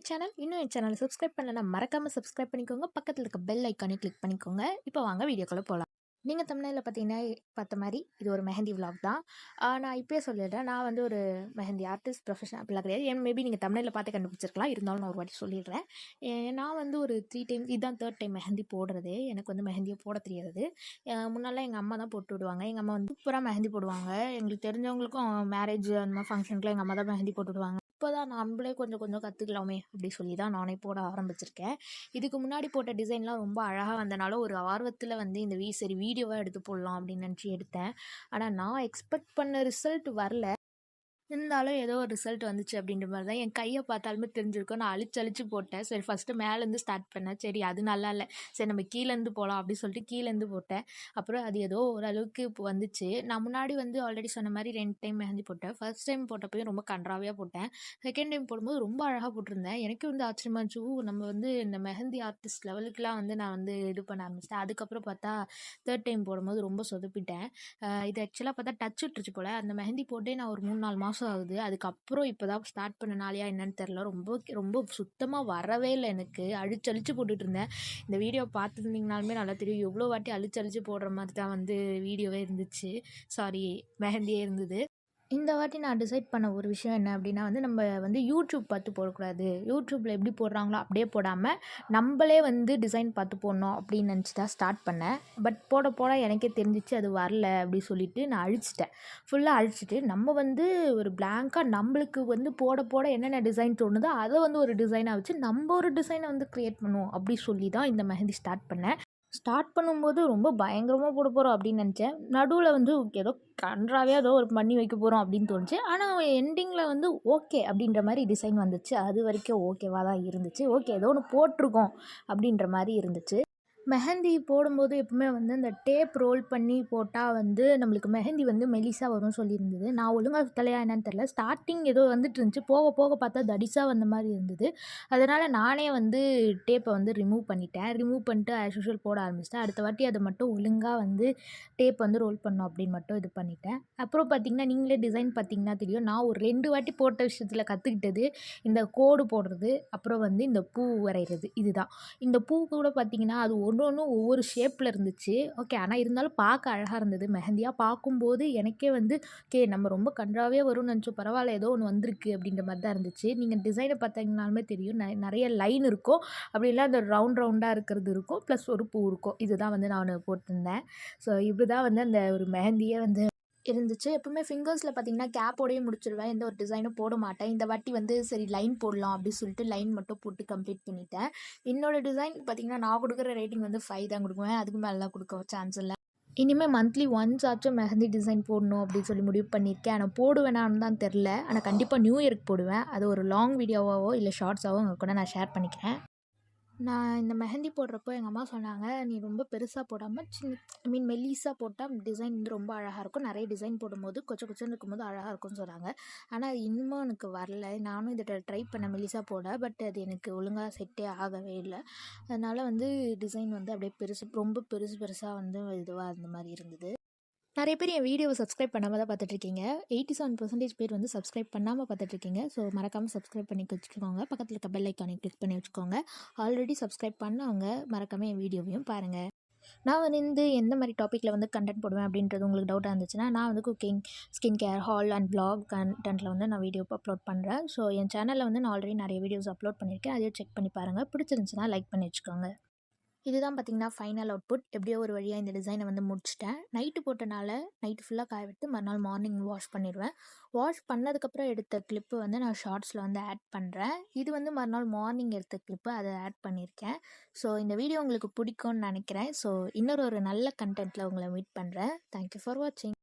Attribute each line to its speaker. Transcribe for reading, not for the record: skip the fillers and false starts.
Speaker 1: Channel. இன்னும் என் சேனலை subscribe பண்ணலன்னா மறக்காமல் சப்ஸ்கிரைப் பண்ணிக்கோங்க. பக்கத்தில் இருக்க பெல் ஐக்கானே கிளிக் பண்ணிக்கோங்க. இப்போ வாங்க வீடியோக்குள்ளே போகலாம். நீங்கள் தமிழில் பார்த்தீங்கன்னா பார்த்த மாதிரி இது ஒரு மெஹந்தி விலாக் தான். நான் இப்போயே சொல்லிடுறேன், நான் வந்து ஒரு மெஹந்தி ஆர்டிஸ்ட் ப்ரொஃபஷனல் அப்படிலாம் கிடையாது. மேபி நீங்கள் தமிழில் பார்த்து கண்டுபிடிச்சிருக்கலாம், இருந்தாலும் நான் ஒரு வாட்டி சொல்லிடுறேன். நான் வந்து ஒரு 3 டைம்ஸ், இதுதான் 3rd டைம் மெஹந்தி போடுறது. எனக்கு வந்து மெஹந்தியை போட தெரியாது. முன்னாலாம் எங்கள் அம்மா தான் போட்டு விடுவாங்க. எங்கள் அம்மா வந்து சூப்பராக மெஹந்தி போடுவாங்க. எங்களுக்கு தெரிஞ்சவங்களுக்கும் மேரேஜ் அந்த மாதிரி ஃபங்க்ஷனுக்குலாம் எங்கள் அம்மா தான் மெஹந்தி போட்டு விடுவாங்க. இப்போ தான் நம்மளே கொஞ்சம் கொஞ்சம் கற்றுக்கலாமே அப்படி சொல்லி தான் நானே போட ஆரம்பிச்சிருக்கேன். இதுக்கு முன்னாடி போட்ட டிசைன்லாம் ரொம்ப அழகாக வந்தனால ஒரு ஆர்வத்தில் வந்து இந்த சரி வீடியோவாக எடுத்து போடலாம் அப்படின்னு நினச்சி எடுத்தேன். ஆனால் நான் எக்ஸ்பெக்ட் பண்ண ரிசல்ட் வரல. இருந்தாலும் ஏதோ ஒரு ரிசல்ட் வந்துச்சு அப்படின்ற மாதிரி தான். என் கையை பார்த்தாலுமே தெரிஞ்சிருக்கும். நான் அழிச்சு போட்டேன். சரி ஃபஸ்ட்டு மேலேருந்து ஸ்டார்ட் பண்ணேன். சரி அது நல்லா இல்லை, சரி நம்ம கீழேருந்து போகலாம் அப்படின்னு சொல்லிட்டு கீழேருந்து போட்டேன். அப்புறம் அது ஏதோ ஓரளவுக்கு இப்போ வந்துச்சு. நான் முன்னாடி வந்து ஆல்ரெடி சொன்ன மாதிரி 2 டைம் மெஹந்தி போட்டேன். ஃபர்ஸ்ட் டைம் போட்டப்பையும் ரொம்ப கன்றாவியாக போட்டேன். செகண்ட் டைம் போடும்போது ரொம்ப அழகாக போட்டிருந்தேன். எனக்கு வந்து ஆச்சரியமா இருந்துச்சு. நம்ம வந்து இந்த மெஹந்தி ஆர்டிஸ்ட் லெவலுக்குலாம் வந்து நான் வந்து இது பண்ண ஆரம்பிச்சிட்டேன். அதுக்கப்புறம் பார்த்தா 3rd டைம் போடும்போது ரொம்ப சொதப்பிட்டேன். இது ஆக்சுவலாக பார்த்தா டச் விட்டுருச்சு போல். அந்த மெஹந்தி போட்டே நான் ஒரு 3-4 மாதம் ஆகுது. அதுக்கப்புறம் இப்போ தான் ஸ்டார்ட் பண்ணனாலையா என்னன்னு தெரில, ரொம்ப ரொம்ப சுத்தமாக வரவே இல்லை. எனக்கு அழிச்சு போட்டுட்டு இருந்தேன். இந்த வீடியோ பார்த்துருந்தீங்கனாலுமே நல்லா தெரியும், எவ்வளோ வாட்டி அழிச்சு போடுற மாதிரி தான் வந்து வீடியோவே இருந்துச்சு, சாரி மெஹந்தியே இருந்தது. இந்த வாட்டி நான் டிசைட் பண்ண ஒரு விஷயம் என்ன அப்படின்னா வந்து, நம்ம வந்து யூடியூப் பார்த்து போடக்கூடாது. யூடியூப்பில் எப்படி போடுறாங்களோ அப்படியே போடாமல் நம்மளே வந்து டிசைன் பார்த்து போடணும் அப்படின்னு நினச்சி தான் ஸ்டார்ட் பண்ணேன். பட் போட எனக்கே தெரிஞ்சிச்சு அது வரல அப்படின்னு சொல்லிட்டு நான் அழிச்சிட்டேன். ஃபுல்லாக அழிச்சிட்டு நம்ம வந்து ஒரு பிளாங்காக நம்மளுக்கு வந்து போட என்னென்ன டிசைன் தோணுதோ அதை வந்து ஒரு டிசைனாக வச்சு நம்ம ஒரு டிசைனை வந்து க்ரியேட் பண்ணுவோம் அப்படி சொல்லி தான் இந்த மெஹந்தி ஸ்டார்ட் பண்ணேன். ஸ்டார்ட் பண்ணும்போது ரொம்ப பயங்கரமாக போட போகிறோம் அப்படின்னு நினச்சேன். நடுவில் வந்து ஏதோ கன்றாவே ஏதோ ஒரு பண்ணி வைக்க போகிறோம் அப்படின்னு தோணுச்சு. ஆனால் எண்டிங்கில் வந்து ஓகே அப்படின்ற மாதிரி டிசைன் வந்துச்சு. அது வரைக்கும் ஓகேவாக தான் இருந்துச்சு. ஓகே ஏதோ ஒன்று போட்டிருக்கோம் அப்படின்ற மாதிரி இருந்துச்சு. மெஹந்தி போடும்போது எப்பவுமே வந்து அந்த டேப் ரோல் பண்ணி போட்டால் வந்து நம்மளுக்கு மெஹந்தி வந்து மெலிசாக வரும்னு சொல்லியிருந்தது. நான் ஒழுங்காக சுற்றலையா என்னன்னு தெரில. ஸ்டார்டிங் ஏதோ வந்துட்டு இருந்துச்சு, போக போக பார்த்தா தடிசாக வந்த மாதிரி இருந்தது. அதனால் நானே வந்து டேப்பை வந்து ரிமூவ் பண்ணிட்டேன். ரிமூவ் பண்ணிட்டு ஆஸ் யூஷுவல் போட ஆரம்பிச்சிட்டேன். அடுத்த வாட்டி அதை மட்டும் ஒழுங்காக வந்து டேப் வந்து ரோல் பண்ணணும் அப்படின்னு மட்டும் இது பண்ணிட்டேன். அப்புறம் பார்த்திங்கன்னா நீங்களே டிசைன் பார்த்திங்கன்னா தெரியும், நான் ஒரு 2 வாட்டி போட்ட விஷயத்தில் கற்றுக்கிட்டது இந்த கோடு போடுறது, அப்புறம் வந்து இந்த பூ வரைகிறது. இதுதான். இந்த பூ கூட பார்த்திங்கன்னா அது ஒன்றும் ஒவ்வொரு ஷேப்பில் இருந்துச்சு. ஓகே, ஆனால் இருந்தாலும் பார்க்க அழகாக இருந்தது. மெஹந்தியாக பார்க்கும்போது எனக்கே வந்து ஓகே நம்ம ரொம்ப கன்றாவே வரும்னு நினச்சோம், பரவாயில்ல ஏதோ ஒன்று வந்திருக்கு அப்படின்ற மாதிரி தான் இருந்துச்சு. நீங்கள் டிசைனை பார்த்தீங்கனாலுமே தெரியும், நிறைய லைன் இருக்கும், அப்படி இல்லை அந்த ரவுண்டாக இருக்கிறது இருக்கும், ப்ளஸ் ஒரு பூ இருக்கும். இதுதான் வந்து நான் போட்டிருந்தேன். ஸோ இப்படி தான் வந்து அந்த ஒரு மெஹந்தியே வந்து இருந்துச்சு. எப்பவுமே ஃபிங்கர்ஸில் பார்த்தீங்கன்னா கேப்போடையே முடிச்சிடுவேன், எந்த ஒரு டிசைனும் போட மாட்டேன். இந்த வாட்டி வந்து சரி லைன் போடலாம் அப்படின்னு சொல்லிட்டு லைன் மட்டும் போட்டு கம்ப்ளீட் பண்ணிட்டேன். என்னோட டிசைன் பார்த்தீங்கன்னா நான் கொடுக்குற ரேட்டிங் வந்து 5 தான் கொடுக்குவேன். அதுக்கு மேலாம் கொடுக்க சான்ஸ் இல்லை. இனிமேல் மந்த்லி ஒன்ஸ் ஆச்சும் மெஹந்தி டிசைன் போடணும் அப்படின்னு சொல்லி முடிவு பண்ணியிருக்கேன். ஆனால் போடுவேனான்னு தான் தெரில. ஆனால் கண்டிப்பாக நியூ இயருக்கு போடுவேன். அது ஒரு லாங் வீடியோவாவோ இல்லை ஷார்ட்ஸாவோ உங்கள் கூட நான் ஷேர் பண்ணிக்கிறேன். நான் இந்த மெஹந்தி போடுறப்போ எங்கள் அம்மா சொன்னாங்க, நீ ரொம்ப பெருசாக போடாமல் மெல்லிஸாக போட்டால் டிசைன் வந்து ரொம்ப அழகாக இருக்கும். நிறைய டிசைன் போடும்போது கொச்சன்னு இருக்கும்போது அழகாக இருக்கும்னு சொன்னாங்க. ஆனால் அது இன்னமும் எனக்கு வரல. நானும் இதை ட்ரை பண்ணேன் மெல்லிஸாக போட. பட் அது எனக்கு ஒழுங்காக செட்டே ஆகவே இல்லை. அதனால் வந்து டிசைன் வந்து அப்படியே ரொம்ப பெருசாக வந்து இதுவாக அந்த மாதிரி இருந்தது. நிறைய பேர் என் வீடியோவை சப்ஸ்கிரைப் பண்ணாமல் தான் பார்த்துட்ருக்கீங்க. 87% பேர் வந்து சப்ஸ்கிரைப் பண்ணாமல் பார்த்துட்ருக்கீங்க. ஸோ மறக்காமல் சப்ஸ்கிரைப் பண்ணி வச்சுக்கோங்க. பக்கத்தில் இருக்க பெல் ஐக்கானை கிளிக் பண்ணி வச்சுக்கோங்க. ஆல்ரெடி சப்ஸ்கிரைப் பண்ணவங்க மறக்காமல் என் வீடியோவையும் பாருங்கள். நான் வந்து எந்த மாதிரி டாப்பிக்கில் வந்து கண்டென்ட் போடுவேன் அப்படின்றது உங்களுக்கு டவுட்டாக இருந்துச்சுன்னா, நான் வந்து cooking, skin care, haul and vlog கண்டென்ட்டில் வந்து நான் வீடியோ அப்லோட் பண்ணுறேன். ஸோ என் சேனலில் வந்து நான் ஆல்ரெடி நிறைய வீடியோஸ் அப்லோட் பண்ணியிருக்கேன். அதையும் செக் பண்ணி பாருங்கள். பிடிச்சிருந்துச்சுன்னா லைக் பண்ணி வச்சுக்கோங்க. இதுதான் பார்த்திங்கன்னா ஃபைனல் அவுட்புட். எப்படியோ ஒரு வழியாக இந்த டிசைனை வந்து முடிச்சிட்டேன். நைட்டு போட்டனால நைட்டு ஃபுல்லாக காய விட்டு மறுநாள் மார்னிங் வாஷ் பண்ணிடுவேன். வாஷ் பண்ணதுக்கப்புறம் எடுத்த கிளிப்பு வந்து நான் ஷார்ட்ஸில் வந்து ஆட் பண்ணுறேன். இது வந்து மறுநாள் மார்னிங் எடுத்த கிளிப்பு, அதை ஆட் பண்ணியிருக்கேன். ஸோ இந்த வீடியோ உங்களுக்கு பிடிக்கும்னு நினைக்கிறேன். ஸோ இன்னொரு நல்ல கண்டென்ட்டில் உங்களை மீட் பண்ணுறேன். தேங்க்யூ ஃபார் வாட்சிங்.